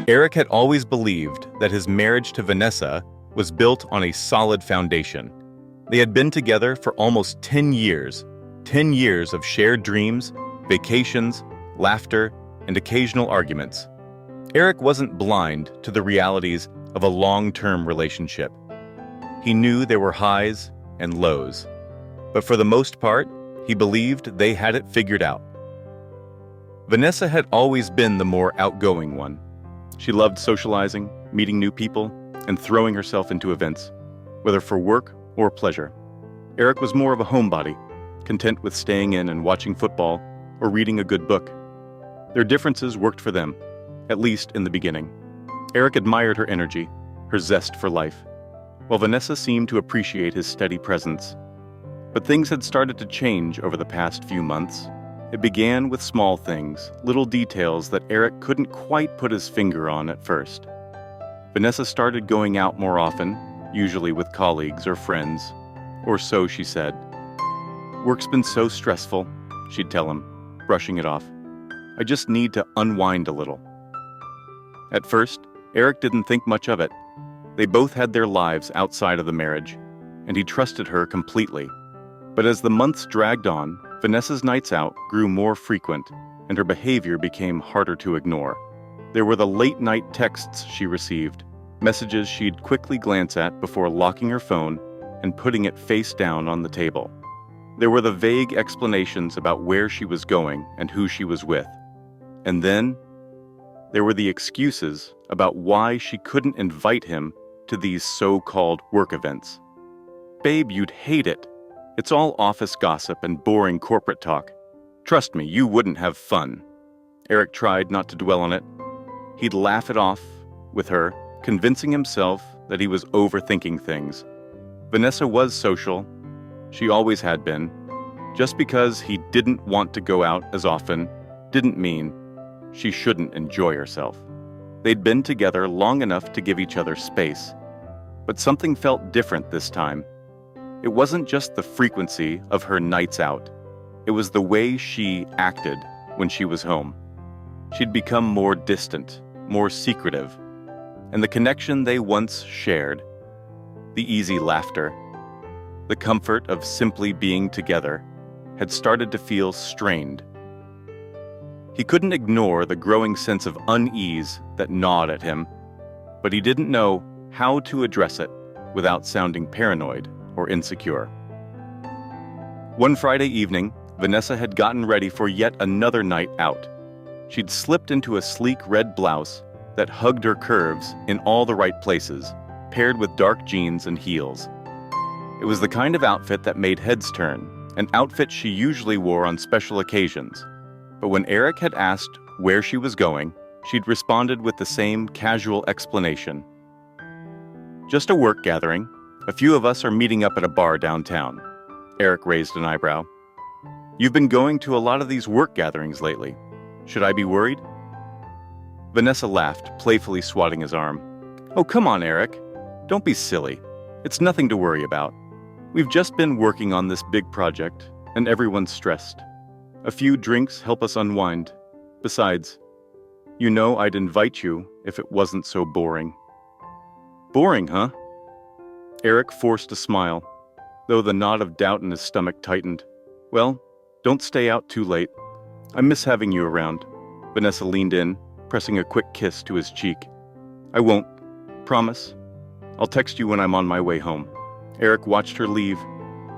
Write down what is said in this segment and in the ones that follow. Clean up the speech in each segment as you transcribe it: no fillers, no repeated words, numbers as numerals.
Eric had always believed that his marriage to Vanessa was built on a solid foundation. They had been together for almost 10 years, 10 years of shared dreams, vacations, laughter, and occasional arguments. Eric wasn't blind to the realities of a long-term relationship. He knew there were highs and lows, but for the most part, he believed they had it figured out. Vanessa had always been the more outgoing one. She loved socializing, meeting new people, and throwing herself into events, whether for work or pleasure. Eric was more of a homebody, content with staying in and watching football or reading a good book. Their differences worked for them, at least in the beginning. Eric admired her energy, her zest for life, while Vanessa seemed to appreciate his steady presence. But things had started to change over the past few months. It began with small things, little details that Eric couldn't quite put his finger on at first. Vanessa started going out more often, usually with colleagues or friends, or so she said. "Work's been so stressful," she'd tell him, brushing it off. "I just need to unwind a little." At first, Eric didn't think much of it. They both had their lives outside of the marriage, and he trusted her completely. But as the months dragged on, Vanessa's nights out grew more frequent, and her behavior became harder to ignore. There were the late-night texts she received, messages she'd quickly glance at before locking her phone and putting it face down on the table. There were the vague explanations about where she was going and who she was with. And then, there were the excuses about why she couldn't invite him to these so-called work events. "Babe, you'd hate it. It's all office gossip and boring corporate talk. Trust me, you wouldn't have fun." Eric tried not to dwell on it. He'd laugh it off with her, convincing himself that he was overthinking things. Vanessa was social. She always had been. Just because he didn't want to go out as often didn't mean she shouldn't enjoy herself. They'd been together long enough to give each other space. But something felt different this time. It wasn't just the frequency of her nights out. It was the way she acted when she was home. She'd become more distant, more secretive. And the connection they once shared, the easy laughter, the comfort of simply being together, had started to feel strained. He couldn't ignore the growing sense of unease that gnawed at him, but he didn't know how to address it without sounding paranoid or insecure. One Friday evening, Vanessa had gotten ready for yet another night out. She'd slipped into a sleek red blouse that hugged her curves in all the right places, paired with dark jeans and heels. It was the kind of outfit that made heads turn, an outfit she usually wore on special occasions. But when Eric had asked where she was going, she'd responded with the same casual explanation. "Just a work gathering. A few of us are meeting up at a bar downtown." Eric raised an eyebrow. "You've been going to a lot of these work gatherings lately. Should I be worried?" Vanessa laughed, playfully swatting his arm. "Oh, come on, Eric. Don't be silly. It's nothing to worry about. We've just been working on this big project, and everyone's stressed. A few drinks help us unwind. Besides, you know I'd invite you if it wasn't so boring." "Boring, huh?" Eric forced a smile, though the knot of doubt in his stomach tightened. "Well, don't stay out too late. I miss having you around." Vanessa leaned in, pressing a quick kiss to his cheek. "I won't. Promise. I'll text you when I'm on my way home." Eric watched her leave,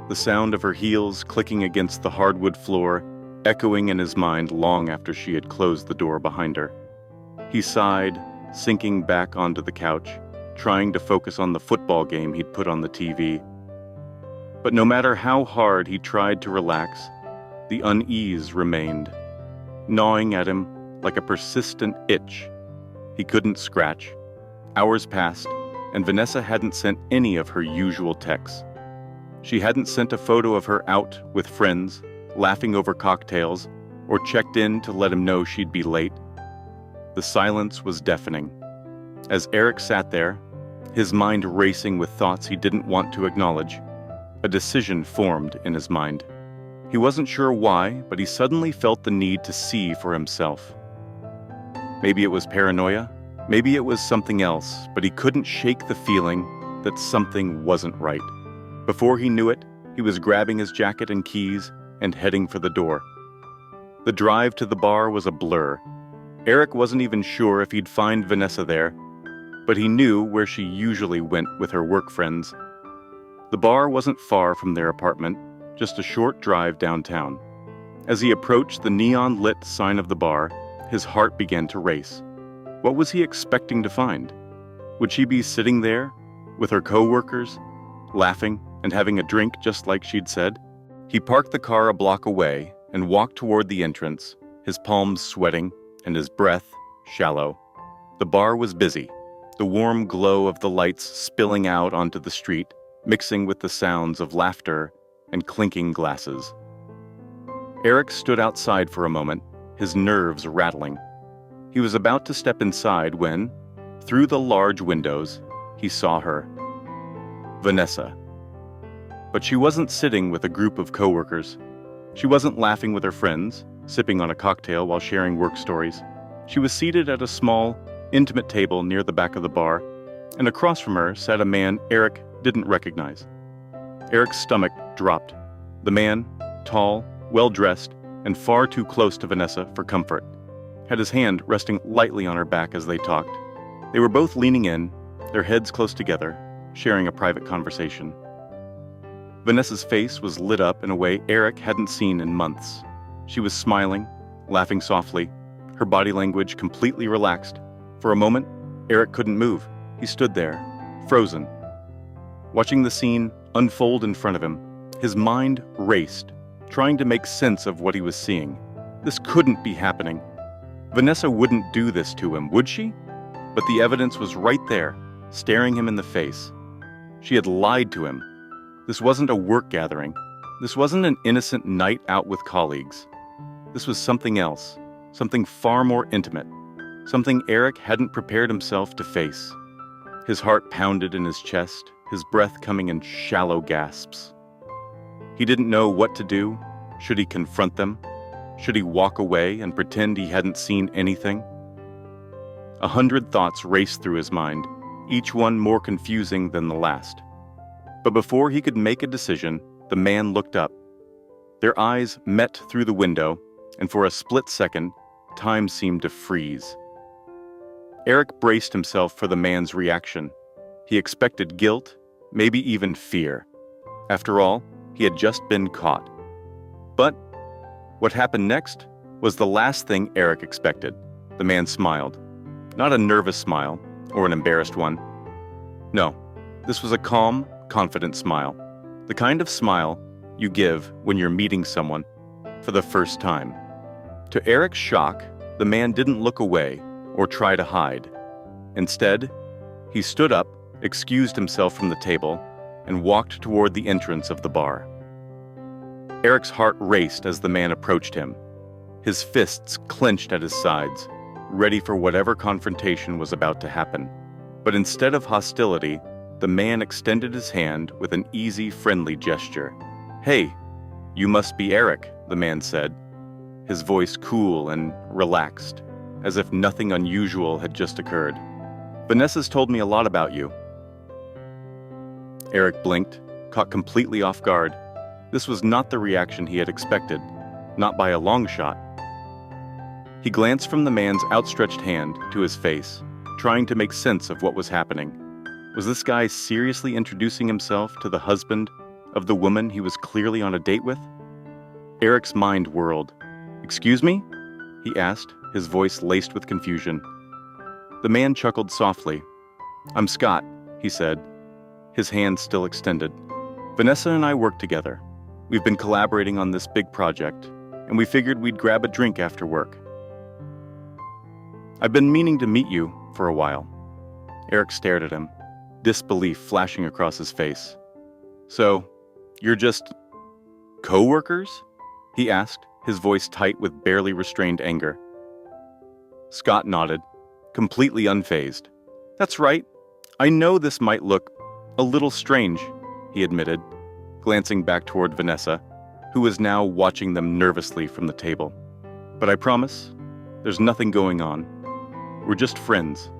the sound of her heels clicking against the hardwood floor, echoing in his mind long after she had closed the door behind her. He sighed, sinking back onto the couch, trying to focus on the football game he'd put on the TV. But no matter how hard he tried to relax, the unease remained, gnawing at him like a persistent itch. He couldn't scratch. Hours passed, and Vanessa hadn't sent any of her usual texts. She hadn't sent a photo of her out with friends, laughing over cocktails, or checked in to let him know she'd be late. The silence was deafening. As Eric sat there, his mind racing with thoughts he didn't want to acknowledge, a decision formed in his mind. He wasn't sure why, but he suddenly felt the need to see for himself. Maybe it was paranoia, Maybe it was something else, but he couldn't shake the feeling that something wasn't right. Before he knew it, he was grabbing his jacket and keys and heading for the door. The drive to the bar was a blur. Eric wasn't even sure if he'd find Vanessa there, but he knew where she usually went with her work friends. The bar wasn't far from their apartment, just a short drive downtown. As he approached the neon-lit sign of the bar, his heart began to race. What was he expecting to find? Would she be sitting there, with her co-workers, laughing and having a drink just like she'd said? He parked the car a block away and walked toward the entrance, his palms sweating and his breath shallow. The bar was busy, the warm glow of the lights spilling out onto the street, mixing with the sounds of laughter and clinking glasses. Eric stood outside for a moment, his nerves rattling. He was about to step inside when, through the large windows, he saw her. Vanessa. But she wasn't sitting with a group of coworkers. She wasn't laughing with her friends, sipping on a cocktail while sharing work stories. She was seated at a small, intimate table near the back of the bar, and across from her sat a man Eric didn't recognize. Eric's stomach dropped. The man, tall, well-dressed, and far too close to Vanessa for comfort, had his hand resting lightly on her back as they talked. They were both leaning in, their heads close together, sharing a private conversation. Vanessa's face was lit up in a way Eric hadn't seen in months. She was smiling, laughing softly, her body language completely relaxed. For a moment, Eric couldn't move. He stood there, frozen. Watching the scene unfold in front of him, his mind raced, trying to make sense of what he was seeing. This couldn't be happening. Vanessa wouldn't do this to him, would she? But the evidence was right there, staring him in the face. She had lied to him. This wasn't a work gathering. This wasn't an innocent night out with colleagues. This was something else, something far more intimate, something Eric hadn't prepared himself to face. His heart pounded in his chest, his breath coming in shallow gasps. He didn't know what to do. Should he confront them? Should he walk away and pretend he hadn't seen anything? 100 thoughts raced through his mind, each one more confusing than the last. But before he could make a decision, the man looked up. Their eyes met through the window, and for a split second, time seemed to freeze. Eric braced himself for the man's reaction. He expected guilt, maybe even fear. After all, he had just been caught. But what happened next was the last thing Eric expected. The man smiled. Not a nervous smile, or an embarrassed one. No, this was a calm, confident smile. The kind of smile you give when you're meeting someone for the first time. To Eric's shock, the man didn't look away or try to hide. Instead, he stood up, excused himself from the table, and walked toward the entrance of the bar. Eric's heart raced as the man approached him. His fists clenched at his sides, ready for whatever confrontation was about to happen. But instead of hostility, the man extended his hand with an easy, friendly gesture. "Hey, you must be Eric," the man said, his voice cool and relaxed, as if nothing unusual had just occurred. "Vanessa's told me a lot about you." Eric blinked, caught completely off guard. This was not the reaction he had expected, not by a long shot. He glanced from the man's outstretched hand to his face, trying to make sense of what was happening. Was this guy seriously introducing himself to the husband of the woman he was clearly on a date with? Eric's mind whirled. "Excuse me?" he asked, his voice laced with confusion. The man chuckled softly. "I'm Scott," he said, his hand still extended. "Vanessa and I work together. We've been collaborating on this big project, and we figured we'd grab a drink after work. I've been meaning to meet you for a while." Eric stared at him, disbelief flashing across his face. "So, you're just co-workers?" he asked, his voice tight with barely restrained anger. Scott nodded, completely unfazed. "That's right. I know this might look a little strange," he admitted, glancing back toward Vanessa, who was now watching them nervously from the table. "But I promise, there's nothing going on. We're just friends."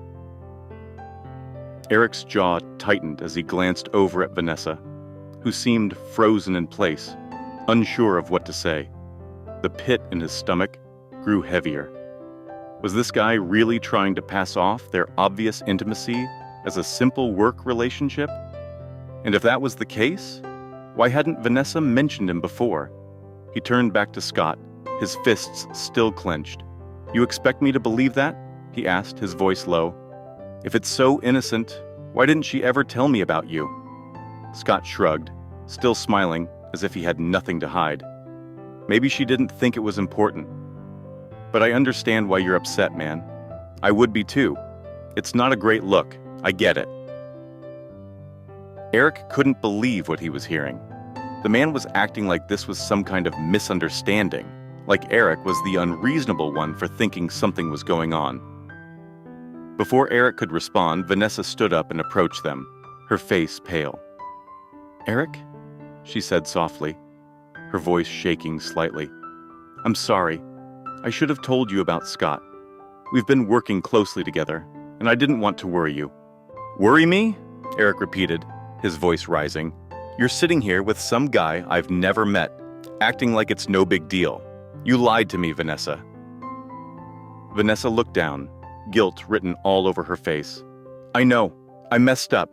Eric's jaw tightened as he glanced over at Vanessa, who seemed frozen in place, unsure of what to say. The pit in his stomach grew heavier. Was this guy really trying to pass off their obvious intimacy as a simple work relationship? And if that was the case, why hadn't Vanessa mentioned him before? He turned back to Scott, his fists still clenched. "You expect me to believe that?" he asked, his voice low. "If it's so innocent, why didn't she ever tell me about you?" Scott shrugged, still smiling as if he had nothing to hide. "Maybe she didn't think it was important. But I understand why you're upset, man. I would be too. It's not a great look. I get it." Eric couldn't believe what he was hearing. The man was acting like this was some kind of misunderstanding, like Eric was the unreasonable one for thinking something was going on. Before Eric could respond, Vanessa stood up and approached them, her face pale. "Eric?" she said softly, her voice shaking slightly. "I'm sorry. I should have told you about Scott. We've been working closely together, and I didn't want to worry you." "Worry me?" Eric repeated, his voice rising. "You're sitting here with some guy I've never met, acting like it's no big deal. You lied to me, Vanessa." Vanessa looked down, guilt written all over her face. "I know, I messed up,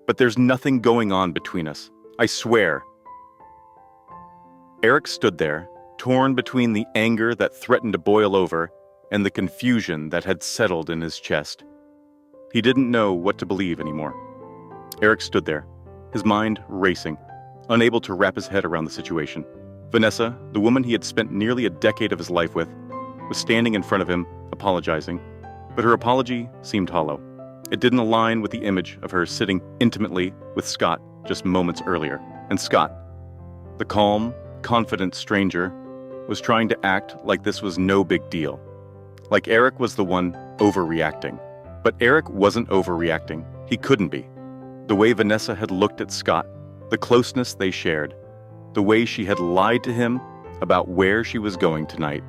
but there's nothing going on between us. I swear." Eric stood there, torn between the anger that threatened to boil over and the confusion that had settled in his chest. He didn't know what to believe anymore. Eric stood there, his mind racing, unable to wrap his head around the situation. Vanessa, the woman he had spent nearly a decade of his life with, was standing in front of him, apologizing, but her apology seemed hollow. It didn't align with the image of her sitting intimately with Scott just moments earlier. And Scott, the calm, confident stranger, was trying to act like this was no big deal. Like Eric was the one overreacting. But Eric wasn't overreacting. He couldn't be. The way Vanessa had looked at Scott, the closeness they shared, the way she had lied to him about where she was going tonight,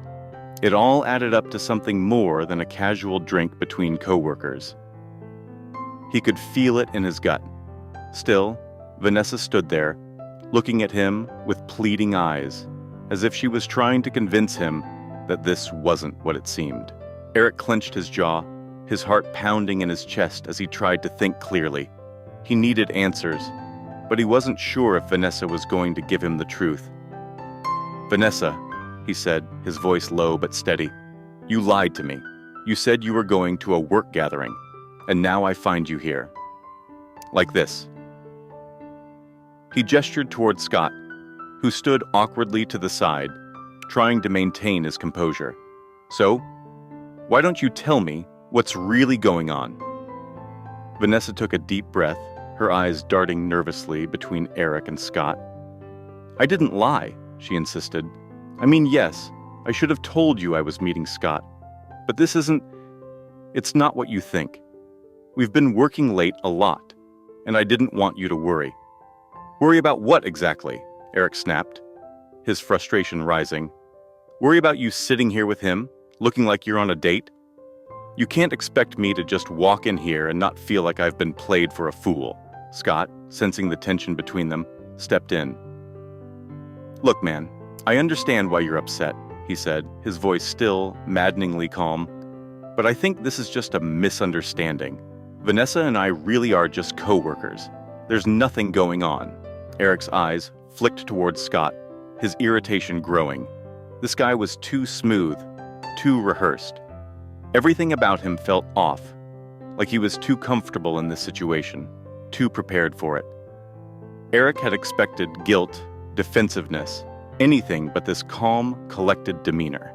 it all added up to something more than a casual drink between coworkers. He could feel it in his gut. Still, Vanessa stood there, looking at him with pleading eyes, as if she was trying to convince him that this wasn't what it seemed. Eric clenched his jaw, his heart pounding in his chest as he tried to think clearly. He needed answers, but he wasn't sure if Vanessa was going to give him the truth. "Vanessa," he said, his voice low but steady, "you lied to me. You said you were going to a work gathering, and now I find you here. Like this." He gestured toward Scott, who stood awkwardly to the side, trying to maintain his composure. "So, why don't you tell me what's really going on?" Vanessa took a deep breath, her eyes darting nervously between Eric and Scott. "I didn't lie," she insisted. "I mean, yes, I should have told you I was meeting Scott. But it's not what you think. We've been working late a lot, and I didn't want you to worry." "Worry about what exactly?" Eric snapped, his frustration rising. "Worry about you sitting here with him, looking like you're on a date? You can't expect me to just walk in here and not feel like I've been played for a fool." Scott, sensing the tension between them, stepped in. "Look, man, I understand why you're upset," he said, his voice still maddeningly calm. "But I think this is just a misunderstanding. Vanessa and I really are just co-workers. There's nothing going on." Eric's eyes flicked towards Scott, his irritation growing. This guy was too smooth, too rehearsed. Everything about him felt off, like he was too comfortable in this situation, too prepared for it. Eric had expected guilt, defensiveness, anything but this calm, collected demeanor.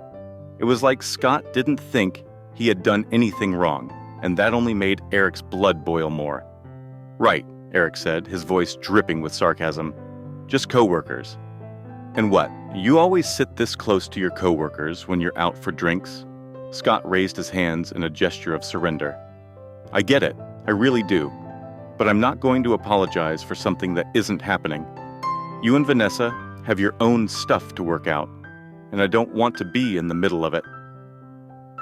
It was like Scott didn't think he had done anything wrong, and that only made Eric's blood boil more. "Right," Eric said, his voice dripping with sarcasm. "Just coworkers." "And what, you always sit this close to your coworkers when you're out for drinks?" Scott raised his hands in a gesture of surrender. "I get it, I really do. But I'm not going to apologize for something that isn't happening. You and Vanessa have your own stuff to work out, and I don't want to be in the middle of it."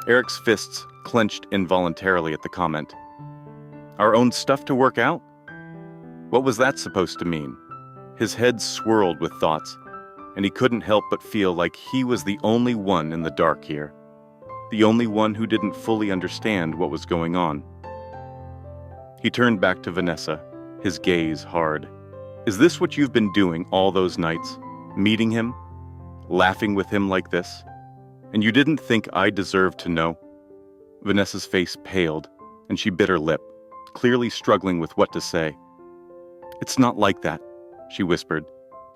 Eric's fists clenched involuntarily at the comment. Our own stuff to work out? What was that supposed to mean? His head swirled with thoughts, and he couldn't help but feel like he was the only one in the dark here. The only one who didn't fully understand what was going on. He turned back to Vanessa, his gaze hard. Is this what you've been doing all those nights? Meeting him? Laughing with him like this? And you didn't think I deserved to know? Vanessa's face paled, and she bit her lip, clearly struggling with what to say. It's not like that, she whispered,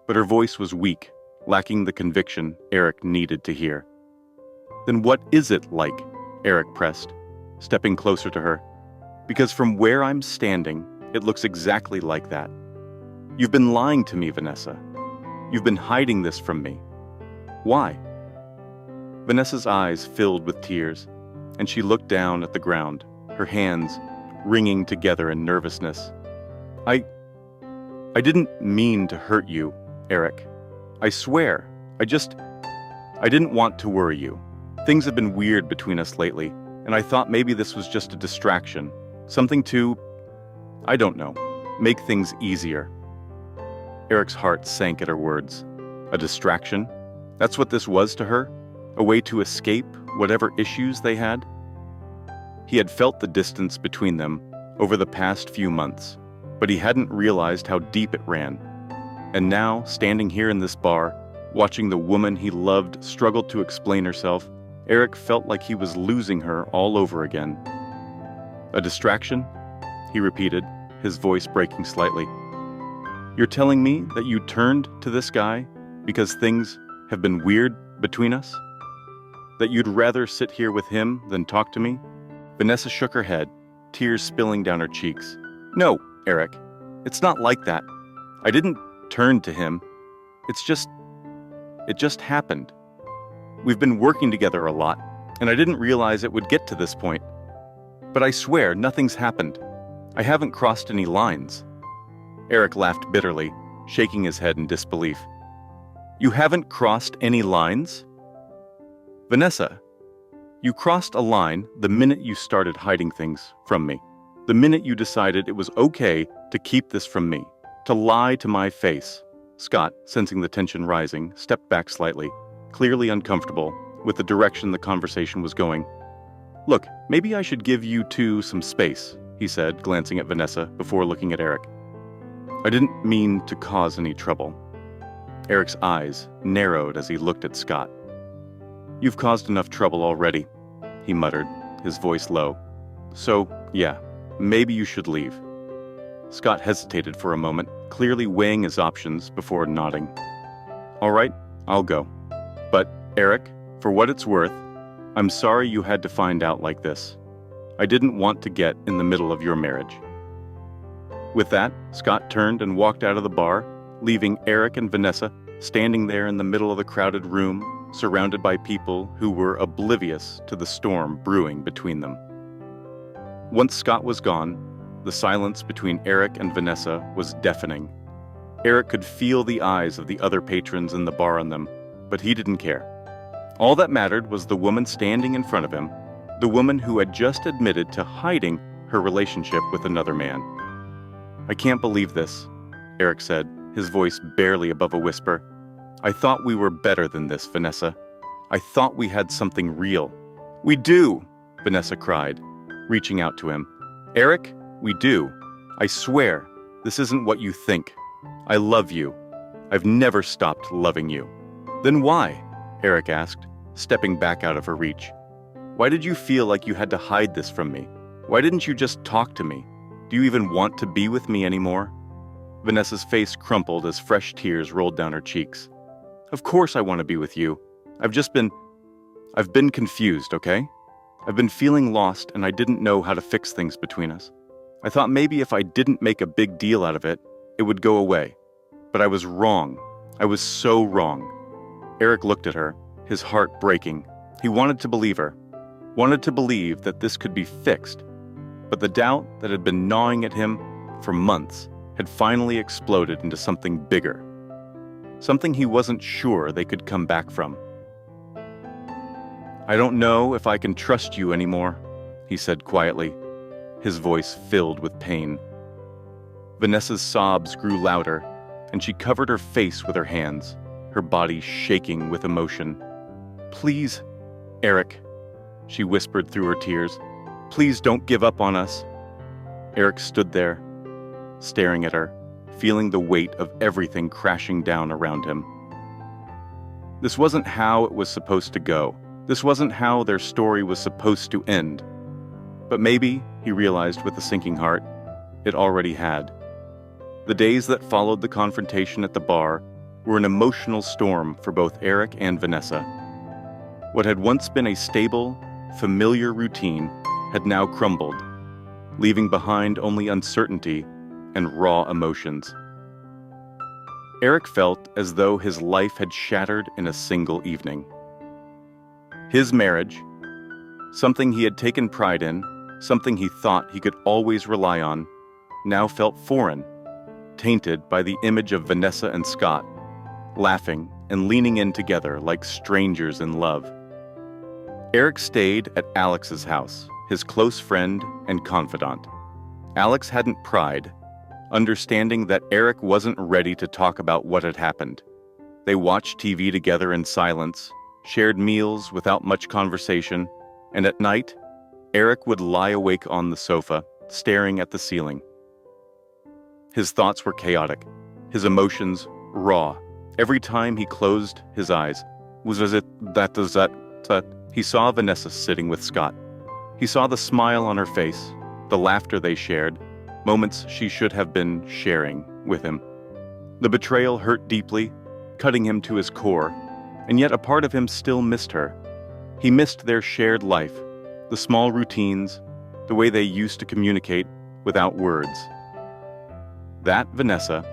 but her voice was weak, lacking the conviction Eric needed to hear. Then what is it like? Eric pressed, stepping closer to her. Because from where I'm standing, it looks exactly like that. You've been lying to me, Vanessa. You've been hiding this from me. Why? Vanessa's eyes filled with tears, and she looked down at the ground, her hands wringing together in nervousness. I didn't mean to hurt you, Eric. I swear. I didn't want to worry you. Things have been weird between us lately, and I thought maybe this was just a distraction. Something to, I don't know, make things easier. Eric's heart sank at her words. A distraction? That's what this was to her? A way to escape whatever issues they had? He had felt the distance between them over the past few months, but he hadn't realized how deep it ran. And now, standing here in this bar, watching the woman he loved struggle to explain herself, Eric felt like he was losing her all over again. A distraction? He repeated, his voice breaking slightly. You're telling me that you turned to this guy because things have been weird between us? That you'd rather sit here with him than talk to me? Vanessa shook her head, tears spilling down her cheeks. No, Eric, it's not like that. I didn't turn to him. It just happened. We've been working together a lot, and I didn't realize it would get to this point. But I swear nothing's happened. I haven't crossed any lines. Eric laughed bitterly, shaking his head in disbelief. You haven't crossed any lines? Vanessa, you crossed a line the minute you started hiding things from me. The minute you decided it was okay to keep this from me, to lie to my face. Scott, sensing the tension rising, stepped back slightly, clearly uncomfortable with the direction the conversation was going. Look, maybe I should give you two some space, he said, glancing at Vanessa before looking at Eric. I didn't mean to cause any trouble. Eric's eyes narrowed as he looked at Scott. You've caused enough trouble already, he muttered, his voice low. So, yeah, maybe you should leave. Scott hesitated for a moment, clearly weighing his options before nodding. All right, I'll go. But, Eric, for what it's worth, I'm sorry you had to find out like this. I didn't want to get in the middle of your marriage. With that, Scott turned and walked out of the bar, leaving Eric and Vanessa standing there in the middle of the crowded room, surrounded by people who were oblivious to the storm brewing between them. Once Scott was gone, the silence between Eric and Vanessa was deafening. Eric could feel the eyes of the other patrons in the bar on them, but he didn't care. All that mattered was the woman standing in front of him, the woman who had just admitted to hiding her relationship with another man. I can't believe this, Eric said, his voice barely above a whisper. I thought we were better than this, Vanessa. I thought we had something real. We do, Vanessa cried, reaching out to him. Eric, we do. I swear, this isn't what you think. I love you. I've never stopped loving you. Then why? Eric asked, stepping back out of her reach. Why did you feel like you had to hide this from me? Why didn't you just talk to me? Do you even want to be with me anymore? Vanessa's face crumpled as fresh tears rolled down her cheeks. Of course I want to be with you. I've been confused, okay? I've been feeling lost and I didn't know how to fix things between us. I thought maybe if I didn't make a big deal out of it, it would go away. But I was wrong. I was so wrong. Eric looked at her, his heart breaking. He wanted to believe her, wanted to believe that this could be fixed. But the doubt that had been gnawing at him for months had finally exploded into something bigger. Something he wasn't sure they could come back from. I don't know if I can trust you anymore, he said quietly. his voice filled with pain. Vanessa's sobs grew louder, and she covered her face with her hands, her body shaking with emotion. "Please, Eric," she whispered through her tears. "Please don't give up on us." Eric stood there, staring at her, feeling the weight of everything crashing down around him. This wasn't how it was supposed to go. This wasn't how their story was supposed to end. But maybe, he realized with a sinking heart, it already had. The days that followed the confrontation at the bar were an emotional storm for both Eric and Vanessa. What had once been a stable, familiar routine had now crumbled, leaving behind only uncertainty and raw emotions. Eric felt as though his life had shattered in a single evening. His marriage, something he had taken pride in, something he thought he could always rely on, now felt foreign, tainted by the image of Vanessa and Scott, laughing and leaning in together like strangers in love. Eric stayed at Alex's house, his close friend and confidant. Alex hadn't pried, understanding that Eric wasn't ready to talk about what had happened. They watched TV together in silence, shared meals without much conversation, and at night, Eric would lie awake on the sofa, staring at the ceiling. His thoughts were chaotic, his emotions raw. Every time he closed his eyes, he saw Vanessa sitting with Scott. He saw the smile on her face, the laughter they shared, moments she should have been sharing with him. The betrayal hurt deeply, cutting him to his core, and yet a part of him still missed her. He missed their shared life, the small routines, the way they used to communicate without words. That Vanessa,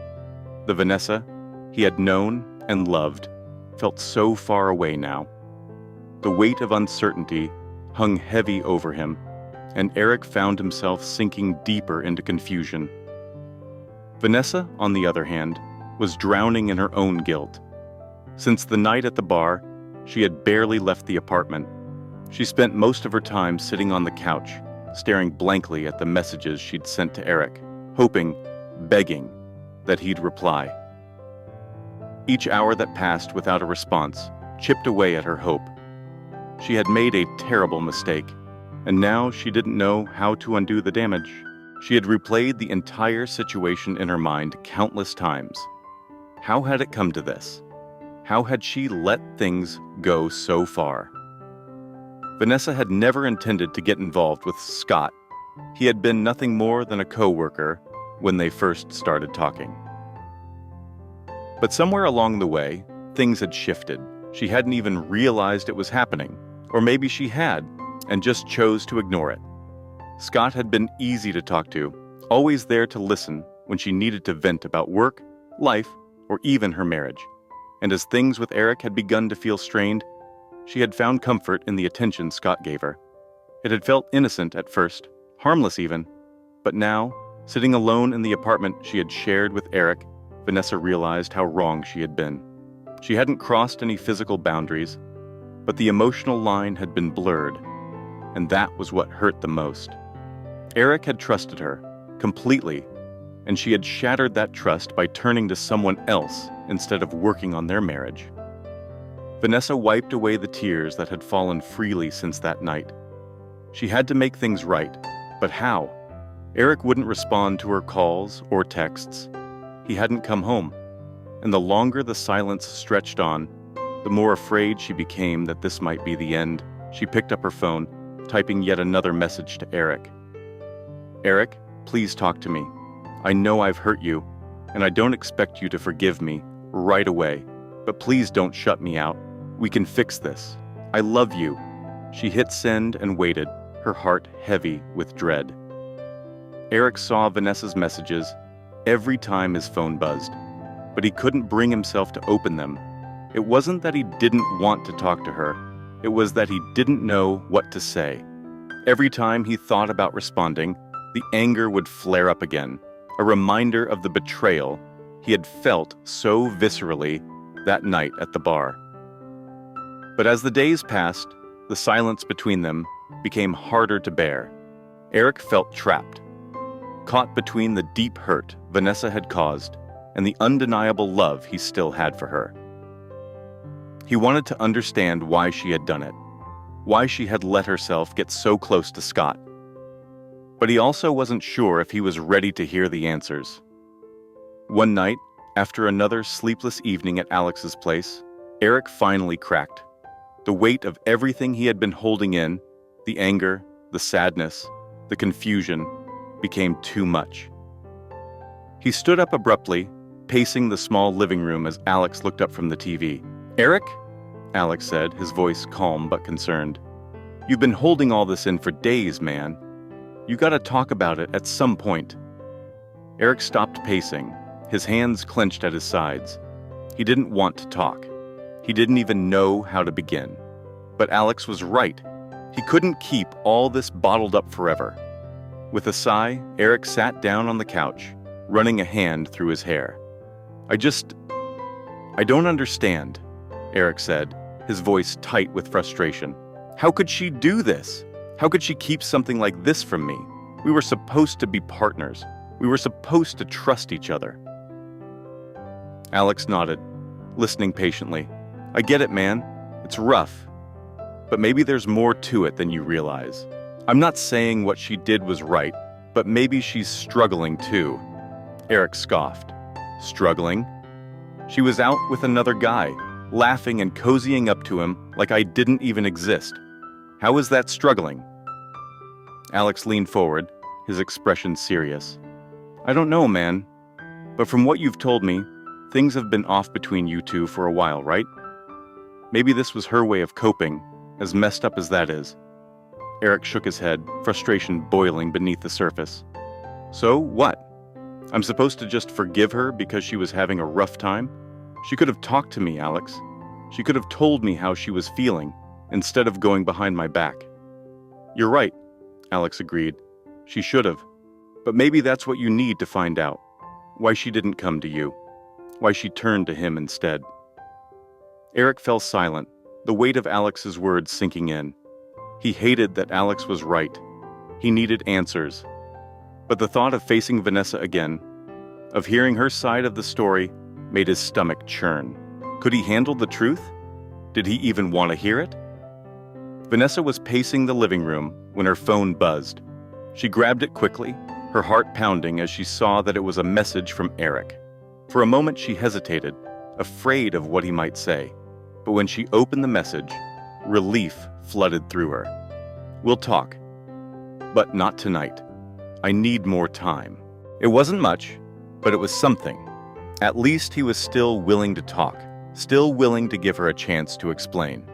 the Vanessa he had known and loved, felt so far away now. The weight of uncertainty hung heavy over him, and Eric found himself sinking deeper into confusion. Vanessa, on the other hand, was drowning in her own guilt. Since the night at the bar, she had barely left the apartment. She spent most of her time sitting on the couch, staring blankly at the messages she'd sent to Eric, hoping, begging, that he'd reply. Each hour that passed without a response chipped away at her hope. She had made a terrible mistake, and now she didn't know how to undo the damage. She had replayed the entire situation in her mind countless times. How had it come to this? How had she let things go so far? Vanessa had never intended to get involved with Scott. He had been nothing more than a co-worker when they first started talking. But somewhere along the way, things had shifted. She hadn't even realized it was happening, or maybe she had, and just chose to ignore it. Scott had been easy to talk to, always there to listen when she needed to vent about work, life, or even her marriage. And as things with Eric had begun to feel strained, she had found comfort in the attention Scott gave her. It had felt innocent at first, harmless even, but now, sitting alone in the apartment she had shared with Eric, Vanessa realized how wrong she had been. She hadn't crossed any physical boundaries, but the emotional line had been blurred, and that was what hurt the most. Eric had trusted her, completely, and she had shattered that trust by turning to someone else instead of working on their marriage. Vanessa wiped away the tears that had fallen freely since that night. She had to make things right, but how? Eric wouldn't respond to her calls or texts. He hadn't come home, and the longer the silence stretched on, the more afraid she became that this might be the end. She picked up her phone, typing yet another message to Eric. "Eric, please talk to me. I know I've hurt you, and I don't expect you to forgive me right away, but please don't shut me out. We can fix this. I love you." She hit send and waited, her heart heavy with dread. Eric saw Vanessa's messages every time his phone buzzed, but he couldn't bring himself to open them. It wasn't that he didn't want to talk to her, it was that he didn't know what to say. Every time he thought about responding, the anger would flare up again, a reminder of the betrayal he had felt so viscerally that night at the bar. But as the days passed, the silence between them became harder to bear. Eric felt trapped, caught between the deep hurt Vanessa had caused and the undeniable love he still had for her. He wanted to understand why she had done it, why she had let herself get so close to Scott. But he also wasn't sure if he was ready to hear the answers. One night, after another sleepless evening at Alex's place, Eric finally cracked. The weight of everything he had been holding in, the anger, the sadness, the confusion, became too much. He stood up abruptly, pacing the small living room as Alex looked up from the TV. "Eric?" Alex said, his voice calm but concerned. "You've been holding all this in for days, man. You gotta talk about it at some point." Eric stopped pacing, his hands clenched at his sides. He didn't want to talk. He didn't even know how to begin. But Alex was right. He couldn't keep all this bottled up forever. With a sigh, Eric sat down on the couch, running a hand through his hair. I don't understand," Eric said, his voice tight with frustration. "How could she do this? How could she keep something like this from me? We were supposed to be partners. We were supposed to trust each other." Alex nodded, listening patiently. "I get it, man. It's rough. But maybe there's more to it than you realize. I'm not saying what she did was right, but maybe she's struggling too." Eric scoffed. "Struggling? She was out with another guy, laughing and cozying up to him like I didn't even exist. How is that struggling?" Alex leaned forward, his expression serious. "I don't know, man. But from what you've told me, things have been off between you two for a while, right? Maybe this was her way of coping, as messed up as that is." Eric shook his head, frustration boiling beneath the surface. "So what? I'm supposed to just forgive her because she was having a rough time? She could have talked to me, Alex. She could have told me how she was feeling, instead of going behind my back." "You're right," Alex agreed. "She should have. But maybe that's what you need to find out. Why she didn't come to you. Why she turned to him instead." Eric fell silent, the weight of Alex's words sinking in. He hated that Alex was right. He needed answers. But the thought of facing Vanessa again, of hearing her side of the story, made his stomach churn. Could he handle the truth? Did he even want to hear it? Vanessa was pacing the living room when her phone buzzed. She grabbed it quickly, her heart pounding as she saw that it was a message from Eric. For a moment she hesitated, afraid of what he might say. But when she opened the message, relief flooded through her. "We'll talk. But not tonight. I need more time." It wasn't much, but it was something. At least he was still willing to talk, still willing to give her a chance to explain.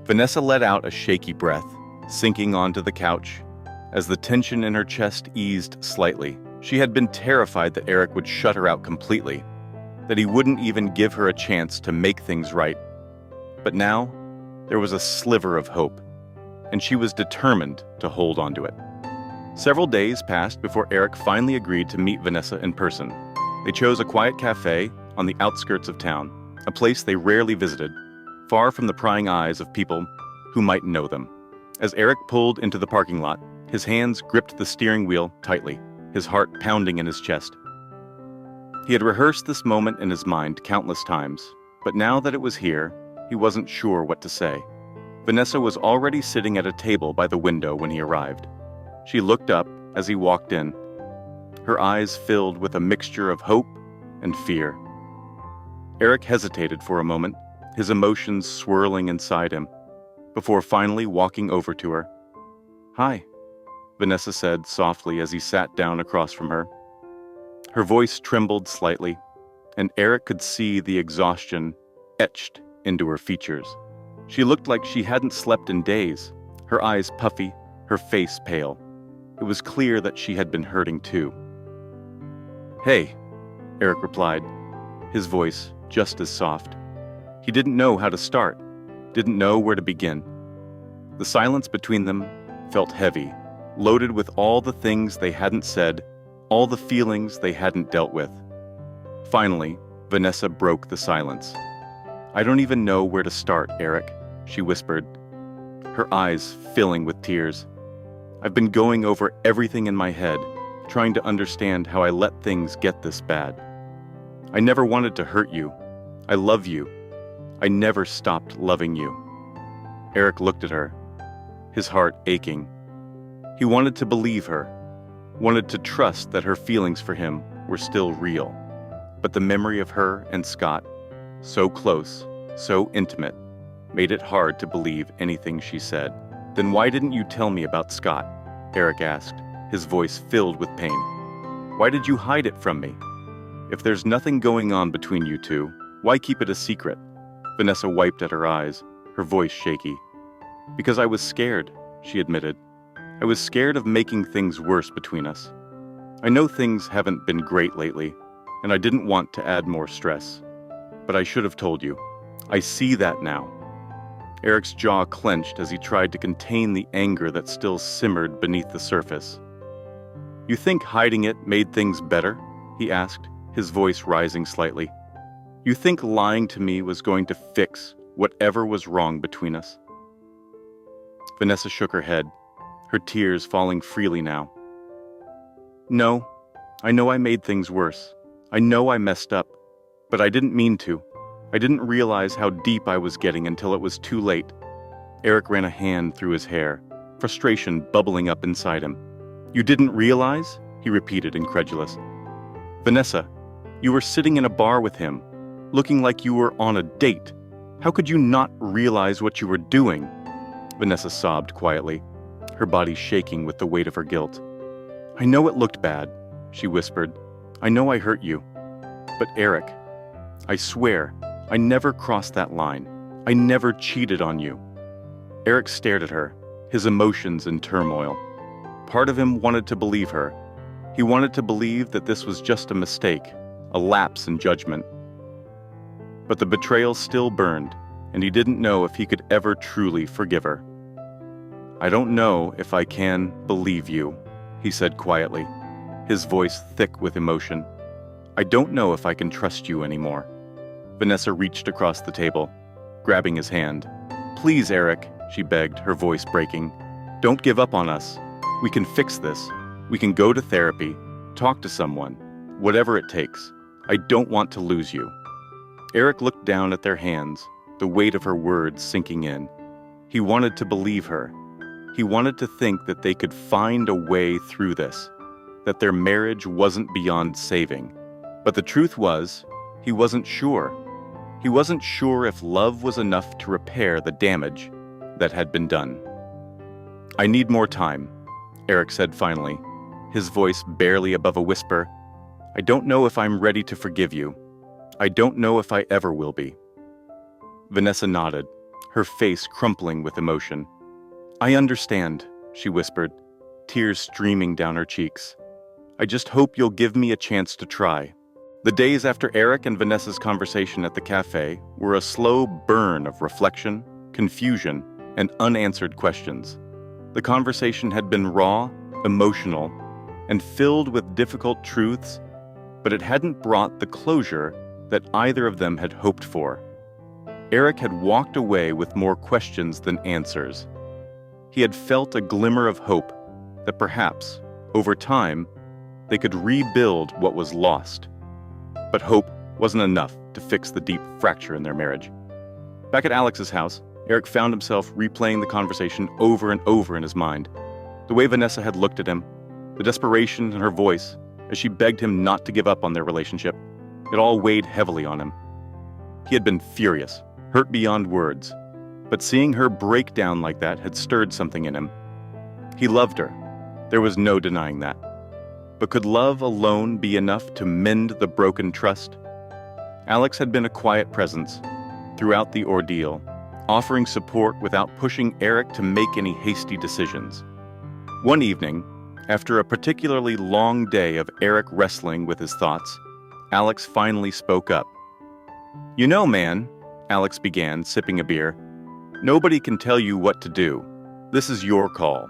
Vanessa let out a shaky breath, sinking onto the couch. As the tension in her chest eased slightly, she had been terrified that Eric would shut her out completely, that he wouldn't even give her a chance to make things right. But now, there was a sliver of hope, and she was determined to hold onto it. Several days passed before Eric finally agreed to meet Vanessa in person. They chose a quiet cafe on the outskirts of town, a place they rarely visited, far from the prying eyes of people who might know them. As Eric pulled into the parking lot, his hands gripped the steering wheel tightly, his heart pounding in his chest. He had rehearsed this moment in his mind countless times, but now that it was here, he wasn't sure what to say. Vanessa was already sitting at a table by the window when he arrived. She looked up as he walked in, her eyes filled with a mixture of hope and fear. Eric hesitated for a moment, his emotions swirling inside him, before finally walking over to her. "Hi," Vanessa said softly as he sat down across from her. Her voice trembled slightly, and Eric could see the exhaustion etched into her features. She looked like she hadn't slept in days, her eyes puffy, her face pale. It was clear that she had been hurting too. "Hey," Eric replied, his voice just as soft. He didn't know how to start, didn't know where to begin. The silence between them felt heavy, loaded with all the things they hadn't said, all the feelings they hadn't dealt with. Finally, Vanessa broke the silence. "I don't even know where to start, Eric," she whispered, her eyes filling with tears. I've been going over everything in my head, trying to understand how I let things get this bad. I never wanted to hurt you. I love you. I never stopped loving you." Eric looked at her, his heart aching. He wanted to believe her, wanted to trust that her feelings for him were still real. But the memory of her and Scott, so close, so intimate, made it hard to believe anything she said. "Then why didn't you tell me about Scott?" Eric asked, his voice filled with pain. "Why did you hide it from me? If there's nothing going on between you two, why keep it a secret?" Vanessa wiped at her eyes, her voice shaky. "Because I was scared," she admitted. "I was scared of making things worse between us. I know things haven't been great lately, and I didn't want to add more stress. But I should have told you. I see that now." Eric's jaw clenched as he tried to contain the anger that still simmered beneath the surface. "You think hiding it made things better?" he asked, his voice rising slightly. "You think lying to me was going to fix whatever was wrong between us?" Vanessa shook her head, her tears falling freely now. "No, I know I made things worse. I know I messed up, but I didn't mean to. I didn't realize how deep I was getting until it was too late." Eric ran a hand through his hair, frustration bubbling up inside him. "You didn't realize?" he repeated, incredulous. "Vanessa, you were sitting in a bar with him, looking like you were on a date. How could you not realize what you were doing?" Vanessa sobbed quietly, her body shaking with the weight of her guilt. "I know it looked bad," she whispered. "I know I hurt you. But Eric, I swear, I never crossed that line. I never cheated on you." Eric stared at her, his emotions in turmoil. Part of him wanted to believe her. He wanted to believe that this was just a mistake, a lapse in judgment. But the betrayal still burned, and he didn't know if he could ever truly forgive her. "I don't know if I can believe you," he said quietly, his voice thick with emotion. "I don't know if I can trust you anymore." Vanessa reached across the table, grabbing his hand. "Please, Eric," she begged, her voice breaking. "Don't give up on us. We can fix this. We can go to therapy, talk to someone, whatever it takes. I don't want to lose you." Eric looked down at their hands, the weight of her words sinking in. He wanted to believe her. He wanted to think that they could find a way through this, that their marriage wasn't beyond saving. But the truth was, he wasn't sure. He wasn't sure if love was enough to repair the damage that had been done. "I need more time," Eric said finally, his voice barely above a whisper. "I don't know if I'm ready to forgive you. I don't know if I ever will be." Vanessa nodded, her face crumpling with emotion. "I understand," she whispered, tears streaming down her cheeks. "I just hope you'll give me a chance to try." The days after Eric and Vanessa's conversation at the cafe were a slow burn of reflection, confusion, and unanswered questions. The conversation had been raw, emotional, and filled with difficult truths, but it hadn't brought the closure that either of them had hoped for. Eric had walked away with more questions than answers. He had felt a glimmer of hope that perhaps, over time, they could rebuild what was lost. But hope wasn't enough to fix the deep fracture in their marriage. Back at Alex's house, Eric found himself replaying the conversation over and over in his mind. The way Vanessa had looked at him, the desperation in her voice as she begged him not to give up on their relationship, it all weighed heavily on him. He had been furious, hurt beyond words, but seeing her break down like that had stirred something in him. He loved her. There was no denying that. But could love alone be enough to mend the broken trust? Alex had been a quiet presence throughout the ordeal, offering support without pushing Eric to make any hasty decisions. One evening, after a particularly long day of Eric wrestling with his thoughts, Alex finally spoke up. "You know, man," Alex began, sipping a beer, "nobody can tell you what to do. This is your call.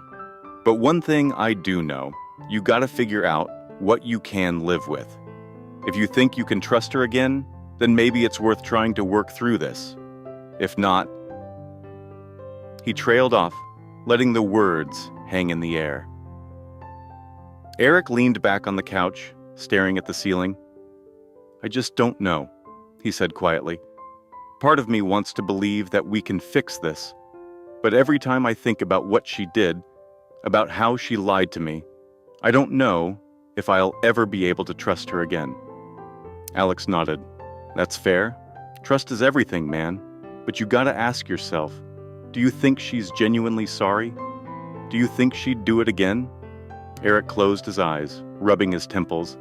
But one thing I do know, you gotta figure out what you can live with. If you think you can trust her again, then maybe it's worth trying to work through this. If not..." He trailed off, letting the words hang in the air. Eric leaned back on the couch, staring at the ceiling. "I just don't know," he said quietly. "Part of me wants to believe that we can fix this. But every time I think about what she did, about how she lied to me, I don't know if I'll ever be able to trust her again." Alex nodded. "That's fair. Trust is everything, man. But you gotta ask yourself, do you think she's genuinely sorry? Do you think she'd do it again?" Eric closed his eyes, rubbing his temples.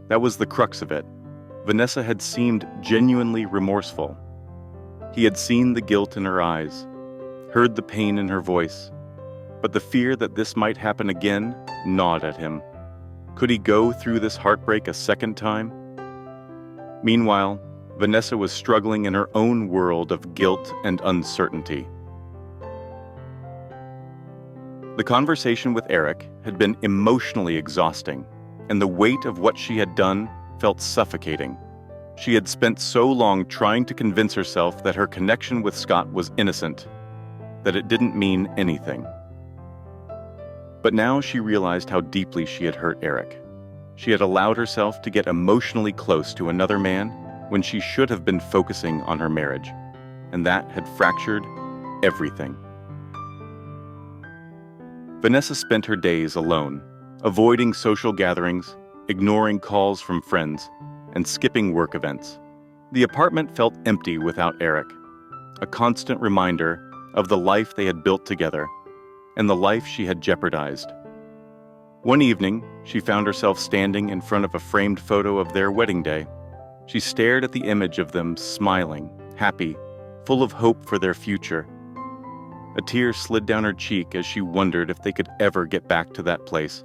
That was the crux of it. Vanessa had seemed genuinely remorseful. He had seen the guilt in her eyes, heard the pain in her voice, but the fear that this might happen again gnawed at him. Could he go through this heartbreak a second time? Meanwhile, Vanessa was struggling in her own world of guilt and uncertainty. The conversation with Eric had been emotionally exhausting, and the weight of what she had done felt suffocating. She had spent so long trying to convince herself that her connection with Scott was innocent, that it didn't mean anything. But now she realized how deeply she had hurt Eric. She had allowed herself to get emotionally close to another man when she should have been focusing on her marriage, and that had fractured everything. Vanessa spent her days alone, avoiding social gatherings, ignoring calls from friends, and skipping work events. The apartment felt empty without Eric, a constant reminder of the life they had built together and the life she had jeopardized. One evening, she found herself standing in front of a framed photo of their wedding day. She stared at the image of them smiling, happy, full of hope for their future. A tear slid down her cheek as she wondered if they could ever get back to that place.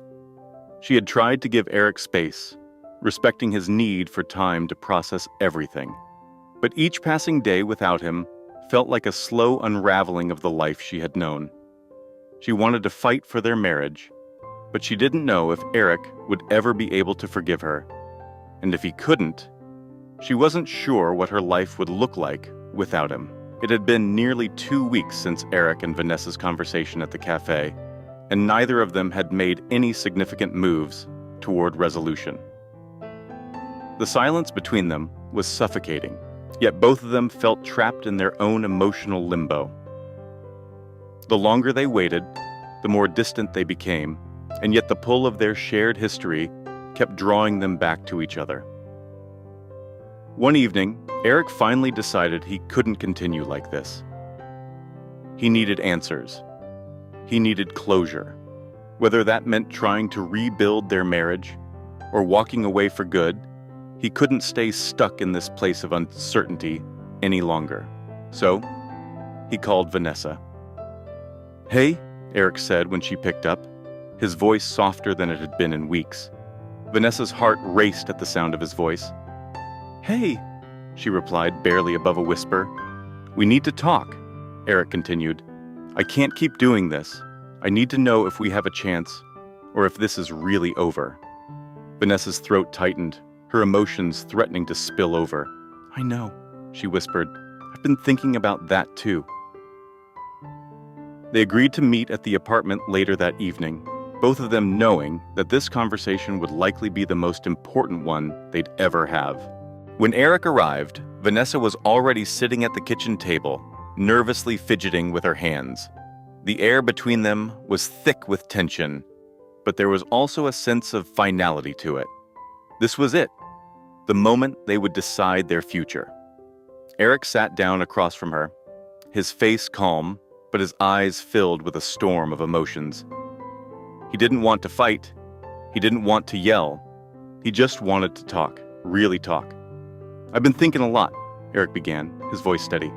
She had tried to give Eric space, respecting his need for time to process everything. But each passing day without him felt like a slow unraveling of the life she had known. She wanted to fight for their marriage, but she didn't know if Eric would ever be able to forgive her. And if he couldn't, she wasn't sure what her life would look like without him. It had been nearly 2 weeks since Eric and Vanessa's conversation at the cafe, and neither of them had made any significant moves toward resolution. The silence between them was suffocating, yet both of them felt trapped in their own emotional limbo. The longer they waited, the more distant they became, and yet the pull of their shared history kept drawing them back to each other. One evening, Eric finally decided he couldn't continue like this. He needed answers. He needed closure, whether that meant trying to rebuild their marriage or walking away for good. He couldn't stay stuck in this place of uncertainty any longer. So, he called Vanessa. "Hey," Eric said when she picked up, his voice softer than it had been in weeks. Vanessa's heart raced at the sound of his voice. "Hey," she replied, barely above a whisper. "We need to talk," Eric continued. "I can't keep doing this. I need to know if we have a chance, or if this is really over." Vanessa's throat tightened, her emotions threatening to spill over. "I know," she whispered. "I've been thinking about that too." They agreed to meet at the apartment later that evening, both of them knowing that this conversation would likely be the most important one they'd ever have. When Eric arrived, Vanessa was already sitting at the kitchen table, nervously fidgeting with her hands. The air between them was thick with tension, but there was also a sense of finality to it. This was it, the moment they would decide their future. Eric sat down across from her, his face calm, but his eyes filled with a storm of emotions. He didn't want to fight. He didn't want to yell. He just wanted to talk, really talk. "I've been thinking a lot," Eric began, his voice steady.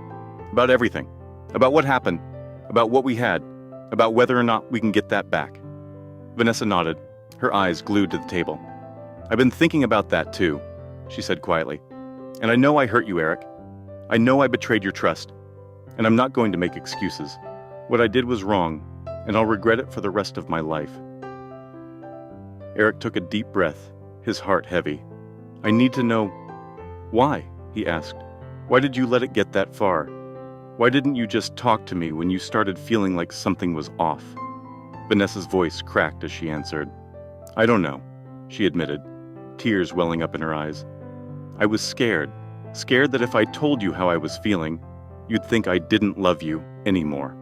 "About everything. About what happened. About what we had. About whether or not we can get that back." Vanessa nodded, her eyes glued to the table. "I've been thinking about that too," she said quietly. "And I know I hurt you, Eric. I know I betrayed your trust. And I'm not going to make excuses. What I did was wrong, and I'll regret it for the rest of my life." Eric took a deep breath, his heart heavy. "I need to know why," he asked. "Why did you let it get that far? Why didn't you just talk to me when you started feeling like something was off?" Vanessa's voice cracked as she answered. "I don't know," she admitted, tears welling up in her eyes. "I was scared that if I told you how I was feeling, you'd think I didn't love you anymore.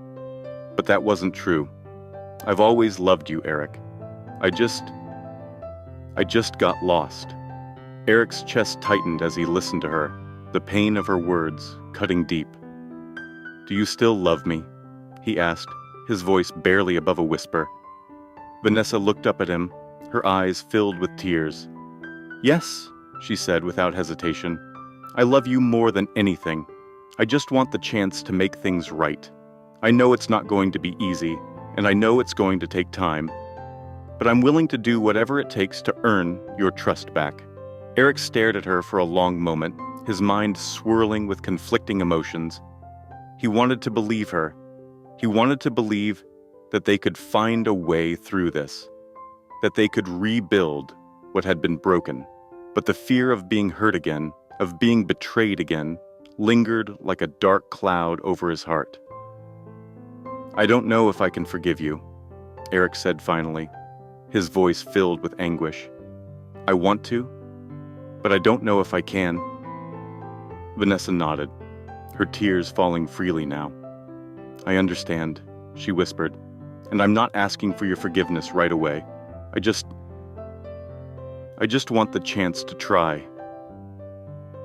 But that wasn't true. I've always loved you, Eric. I just got lost." Eric's chest tightened as he listened to her, the pain of her words cutting deep. "Do you still love me?" he asked, his voice barely above a whisper. Vanessa looked up at him, her eyes filled with tears. "Yes," she said without hesitation. "I love you more than anything. I just want the chance to make things right. I know it's not going to be easy, and I know it's going to take time. But I'm willing to do whatever it takes to earn your trust back." Eric stared at her for a long moment, his mind swirling with conflicting emotions. He wanted to believe her. He wanted to believe that they could find a way through this, that they could rebuild what had been broken. But the fear of being hurt again, of being betrayed again, lingered like a dark cloud over his heart. "I don't know if I can forgive you," Eric said finally, his voice filled with anguish. "I want to, but I don't know if I can." Vanessa nodded, her tears falling freely now. "I understand," she whispered, "and I'm not asking for your forgiveness right away. I just want the chance to try."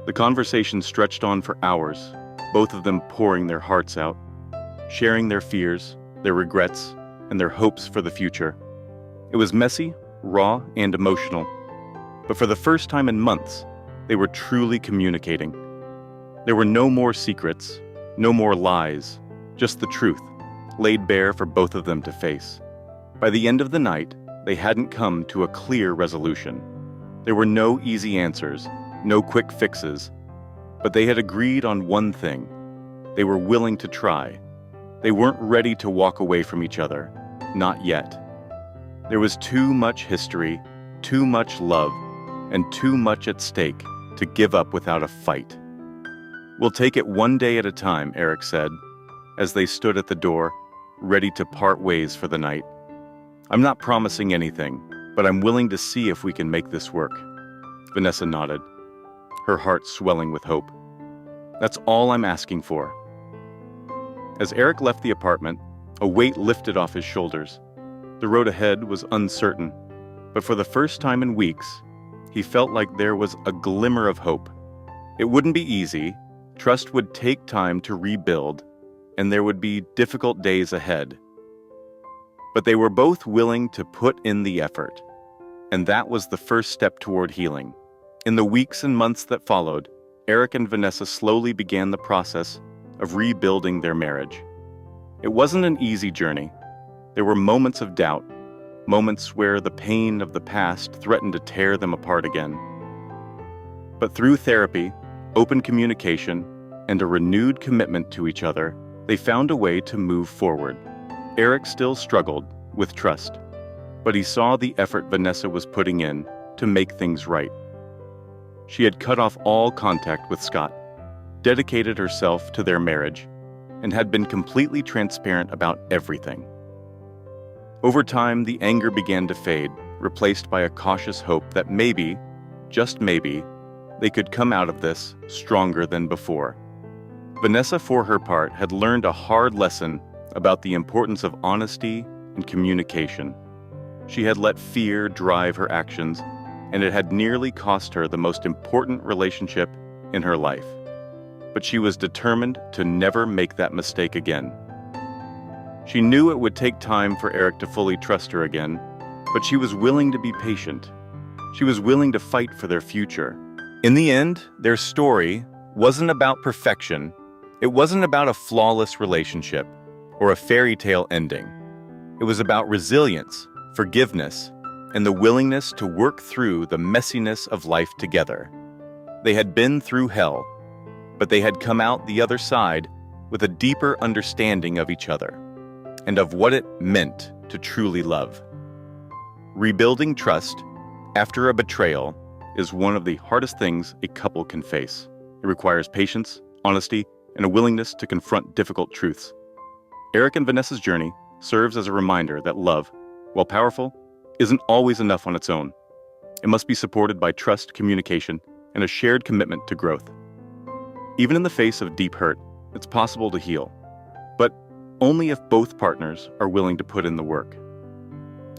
The conversation stretched on for hours, both of them pouring their hearts out, sharing their fears, their regrets, and their hopes for the future. It was messy, raw, and emotional, but for the first time in months, they were truly communicating. There were no more secrets, no more lies, just the truth, laid bare for both of them to face. By the end of the night, they hadn't come to a clear resolution. There were no easy answers, no quick fixes, but they had agreed on one thing. They were willing to try. They weren't ready to walk away from each other, not yet. There was too much history, too much love, and too much at stake to give up without a fight. "We'll take it one day at a time," Eric said, as they stood at the door, ready to part ways for the night. "I'm not promising anything, but I'm willing to see if we can make this work." Vanessa nodded, her heart swelling with hope. "That's all I'm asking for." As Eric left the apartment, a weight lifted off his shoulders. The road ahead was uncertain, but for the first time in weeks, he felt like there was a glimmer of hope. It wouldn't be easy, trust would take time to rebuild, and there would be difficult days ahead. But they were both willing to put in the effort, and that was the first step toward healing. In the weeks and months that followed, Eric and Vanessa slowly began the process of rebuilding their marriage. It wasn't an easy journey. There were moments of doubt, moments where the pain of the past threatened to tear them apart again. But through therapy, open communication, and a renewed commitment to each other, they found a way to move forward. Eric still struggled with trust, but he saw the effort Vanessa was putting in to make things right. She had cut off all contact with Scott, dedicated herself to their marriage, and had been completely transparent about everything. Over time, the anger began to fade, replaced by a cautious hope that maybe, just maybe, they could come out of this stronger than before. Vanessa, for her part, had learned a hard lesson about the importance of honesty and communication. She had let fear drive her actions, and it had nearly cost her the most important relationship in her life. But she was determined to never make that mistake again. She knew it would take time for Eric to fully trust her again, but she was willing to be patient. She was willing to fight for their future. In the end, their story wasn't about perfection. It wasn't about a flawless relationship or a fairy tale ending. It was about resilience, forgiveness, and the willingness to work through the messiness of life together. They had been through hell, but they had come out the other side with a deeper understanding of each other and of what it meant to truly love. Rebuilding trust after a betrayal is one of the hardest things a couple can face. It requires patience, honesty, and a willingness to confront difficult truths. Eric and Vanessa's journey serves as a reminder that love, while powerful, isn't always enough on its own. It must be supported by trust, communication, and a shared commitment to growth. Even in the face of deep hurt, it's possible to heal, but only if both partners are willing to put in the work.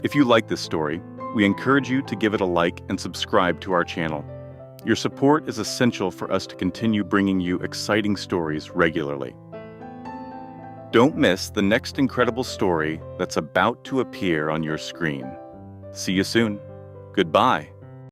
If you like this story, we encourage you to give it a like and subscribe to our channel. Your support is essential for us to continue bringing you exciting stories regularly. Don't miss the next incredible story that's about to appear on your screen. See you soon. Goodbye.